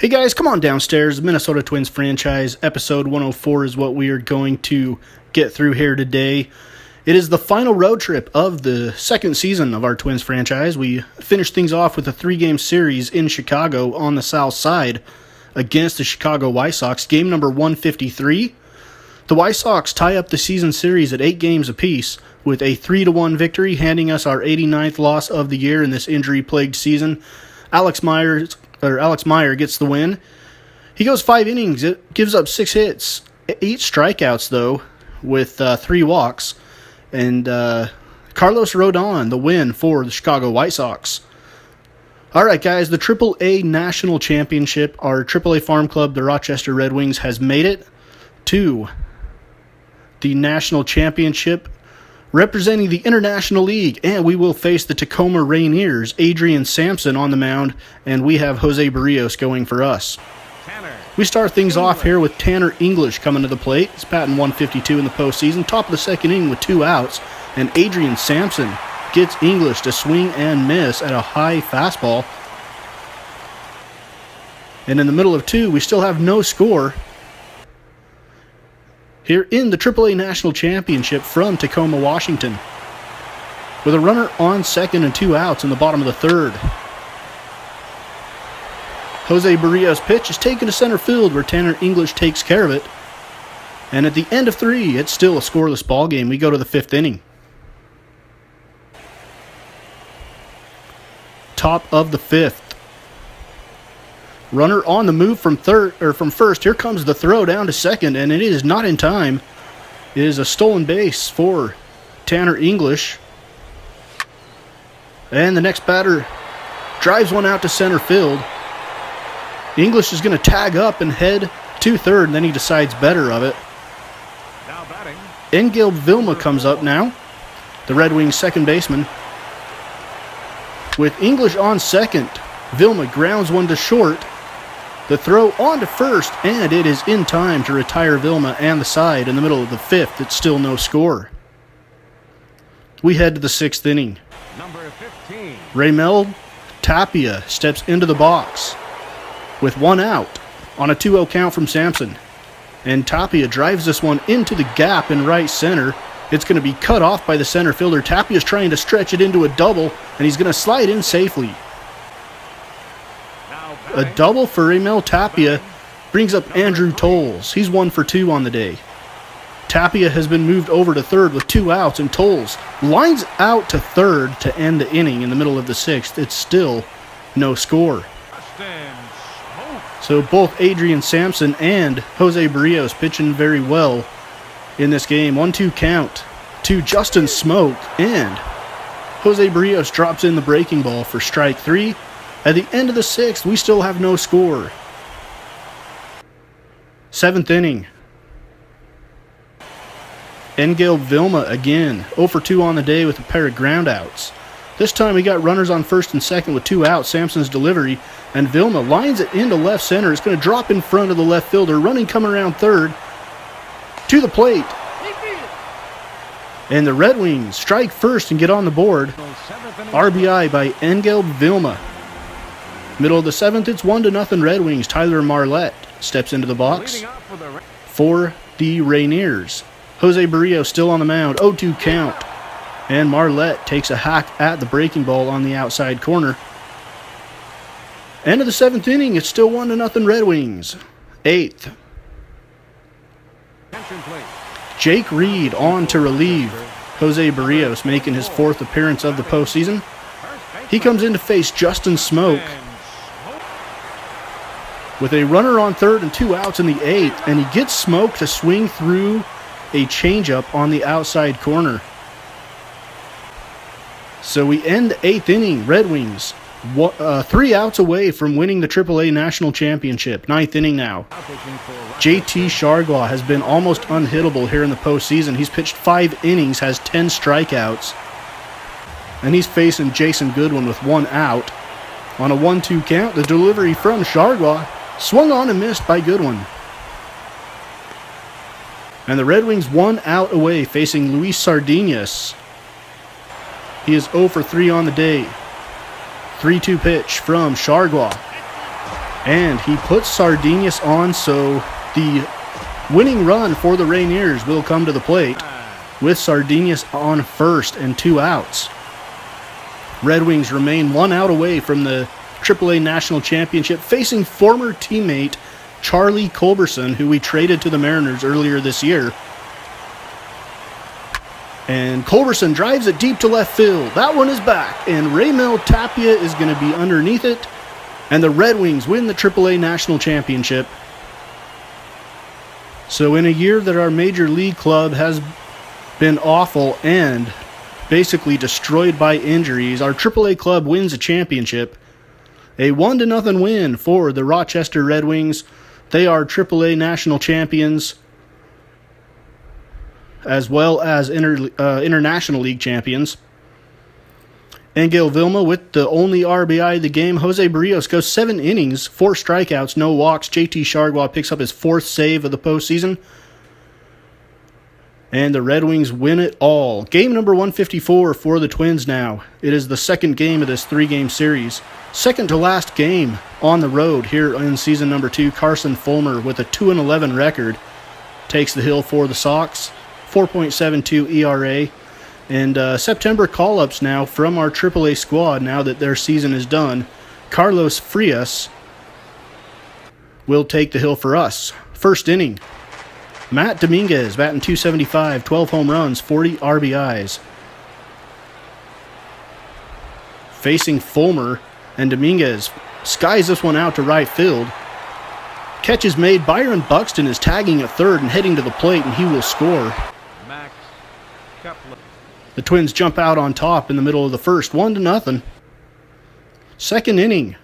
Hey guys, come on downstairs. Minnesota Twins franchise episode 104 is what we are going to get through here today. It is the final road trip of the second season of our Twins franchise. We finished things off with a 3-game series in Chicago on the south side against the Chicago White Sox. Game number 153. The White Sox tie up the season series at 8 games apiece with a 3-1 victory, handing us our 89th loss of the year in this injury-plagued season. Alex Meyer gets the win. He goes 5 innings. It gives up 6 hits, 8 strikeouts, though, with 3 walks. And Carlos Rodon, the win for the Chicago White Sox. All right, guys, the AAA National Championship, our AAA farm club, the Rochester Red Wings, has made it to the National Championship, representing the International League, and we will face the Tacoma Rainiers, Adrian Sampson on the mound, and we have Jose Barrios going for us. We start things off here with Tanner English coming to the plate. He's batting 152 in the postseason, top of the second inning with 2 outs, and Adrian Sampson gets English to swing and miss at a high fastball. And in the middle of 2, we still have no score here in the AAA National Championship from Tacoma, Washington, with a runner on second and 2 outs in the bottom of the third. Jose Barrios' pitch is taken to center field where Tanner English takes care of it. And at the end of 3, it's still a scoreless ball game. We go to the 5th inning. Top of the 5th. Runner on the move from first. Here comes the throw down to second, and it is not in time. It is a stolen base for Tanner English. And the next batter drives one out to center field. English is going to tag up and head to third, and then he decides better of it. Now batting. Engel Vilma comes up now, the Red Wings second baseman. With English on second, Vilma grounds one to short. The throw on to first, and it is in time to retire Vilma and the side. In the middle of the 5th, it's still no score. We head to the 6th inning. Number 15. Raimel Tapia steps into the box with 1 out on a 2-0 count from Sampson. And Tapia drives this one into the gap in right center. It's going to be cut off by the center fielder. Tapia's trying to stretch it into a double, and he's going to slide in safely. A double for Raimel Tapia brings up Andrew Tolles. He's 1 for 2 on the day. Tapia has been moved over to third with 2 outs, and Tolles lines out to third to end the inning in the middle of the 6th. It's still no score. So both Adrian Sampson and Jose Barrios pitching very well in this game. 1-2 count to Justin Smoke, and Jose Barrios drops in the breaking ball for strike 3. At the end of the 6th, we still have no score. 7th inning. Engel Vilma again, 0 for 2 on the day with a pair of groundouts. This time we got runners on first and second with 2 outs. Sampson's delivery, and Vilma lines it into left center. It's going to drop in front of the left fielder, running coming around third to the plate. And the Red Wings strike first and get on the board. RBI by Engel Vilma. Middle of the 7th, it's 1-0 Red Wings. Tyler Marlette steps into the box for the Rainiers. Jose Barrios still on the mound, 0-2 count. And Marlette takes a hack at the breaking ball on the outside corner. End of the 7th inning, it's still 1-0 Red Wings. 8th. Jake Reed on to relieve Jose Barrios, making his 4th appearance of the postseason. He comes in to face Justin Smoke with a runner on third and 2 outs in the 8th, and he gets Smoke to swing through a changeup on the outside corner. So we end the 8th inning. Red Wings 3 outs away from winning the AAA National Championship. 9th inning now. JT Chargois has been almost unhittable here in the postseason. He's pitched 5 innings, has 10 strikeouts, and he's facing Jason Goodwin with 1 out. On a 1-2 count, the delivery from Chargois swung on and missed by Goodwin. And the Red Wings 1 out away, facing Luis Sardinas. He is 0 for 3 on the day. 3-2 pitch from Chargois. And he puts Sardinius on, so the winning run for the Rainiers will come to the plate with Sardinius on first and 2 outs. Red Wings remain 1 out away from the AAA National Championship, facing former teammate Charlie Culberson, who we traded to the Mariners earlier this year. And Culberson drives it deep to left field. That one is back, and Raimel Tapia is going to be underneath it. And the Red Wings win the AAA National Championship. So in a year that our Major League club has been awful and basically destroyed by injuries, our AAA club wins a championship. A 1-0 win for the Rochester Red Wings. They are AAA National Champions, as well as International League champions. Angel Vilma with the only RBI of the game. Jose Barrios goes 7 innings, 4 strikeouts, no walks. JT Chargois picks up his 4th save of the postseason. And the Red Wings win it all. Game number 154 for the Twins now. It is the second game of this 3-game series. Second to last game on the road here in season number 2. Carson Fulmer with a 2-11 record takes the hill for the Sox. 4.72 ERA. And September call-ups now from our AAA squad now that their season is done. Carlos Frias will take the hill for us. First inning. Matt Dominguez batting .275, 12 home runs, 40 RBIs. Facing Fulmer, and Dominguez skies this one out to right field. Catch is made. Byron Buxton is tagging at third and heading to the plate, and he will score. The Twins jump out on top in the middle of the first, 1-0. Second inning.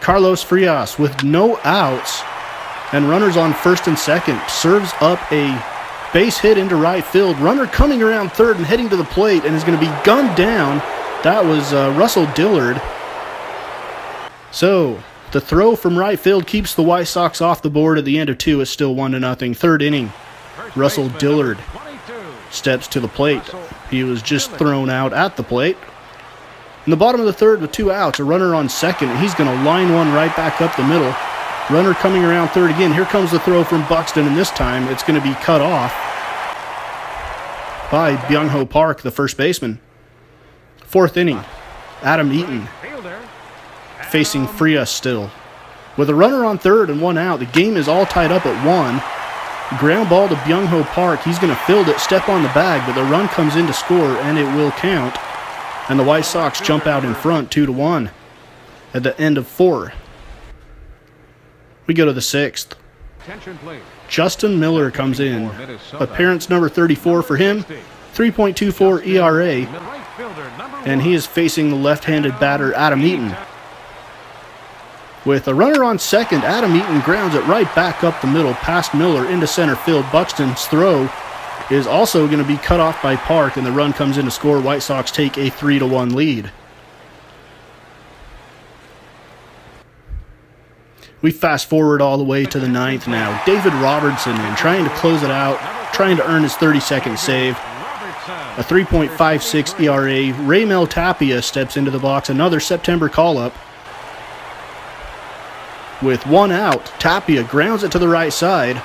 Carlos Frias with no outs and runners on first and second serves up a base hit into right field. Runner coming around third and heading to the plate and is going to be gunned down. That was Russell Dillard. So the throw from right field keeps the White Sox off the board at the end of 2. It's still 1-0. Third inning. Russell Dillard steps to the plate. He was just thrown out at the plate. In the bottom of the third with 2 outs, a runner on second, and he's going to line one right back up the middle. Runner coming around third again. Here comes the throw from Buxton, and this time it's going to be cut off by Byung-Ho Park, the first baseman. Fourth inning, Adam Eaton facing Frias still. With a runner on third and 1 out, the game is all tied up at 1. Ground ball to Byung-Ho Park. He's going to field it, step on the bag, but the run comes in to score, and it will count. And the White Sox jump out in front 2-1 at the end of 4. We go to the 6th. Justin Miller comes in. Appearance number 34 for him. 3.24 ERA. And he is facing the left-handed batter, Adam Eaton. With a runner on second, Adam Eaton grounds it right back up the middle past Miller into center field. Buxton's throw is also going to be cut off by Park, and the run comes in to score. White Sox take a 3-1 lead. We fast forward all the way to the 9th now. David Robertson in, trying to close it out, trying to earn his 32nd save. A 3.56 ERA. Raimel Tapia steps into the box, another September call-up. With 1 out, Tapia grounds it to the right side.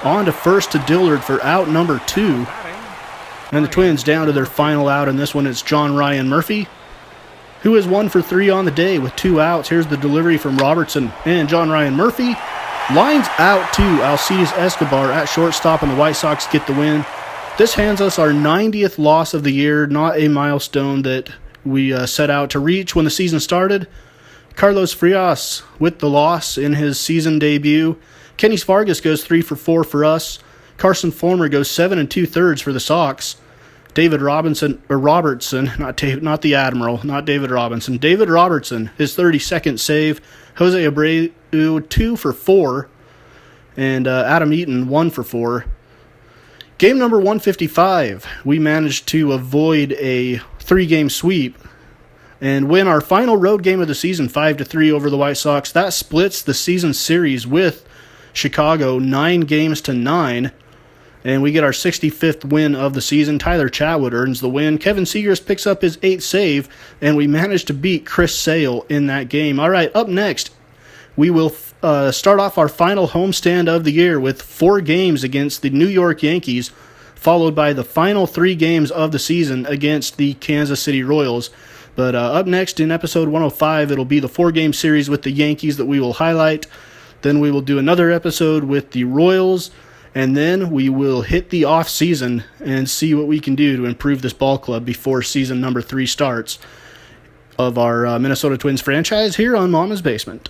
On to first to Dillard for out number 2. And the Twins down to their final out in this one. It's John Ryan Murphy, who is 1 for 3 on the day with 2 outs. Here's the delivery from Robertson. And John Ryan Murphy lines out to Alcides Escobar at shortstop, and the White Sox get the win. This hands us our 90th loss of the year, not a milestone that we set out to reach when the season started. Carlos Frias with the loss in his season debut. Kenny Vargas goes 3 for 4 for us. Carson Fulmer goes 7 2/3 for the Sox. David Robertson, not the Admiral, not David Robinson. David Robertson, his 32nd save. Jose Abreu, 2 for 4. And Adam Eaton, 1 for 4. Game number 155, we managed to avoid a 3-game sweep and win our final road game of the season, 5-3 over the White Sox. That splits the season series with Chicago 9 games to 9. And we get our 65th win of the season. Tyler Chatwood earns the win. Kevin Seegers picks up his 8th save, and we managed to beat Chris Sale in that game. All right, up next, we will start off our final homestand of the year with 4 games against the New York Yankees, followed by the final 3 games of the season against the Kansas City Royals. But up next in episode 105, it'll be the 4-game series with the Yankees that we will highlight. Then we will do another episode with the Royals, and then we will hit the off season and see what we can do to improve this ball club before season number 3 starts of our Minnesota Twins franchise here on Mama's Basement.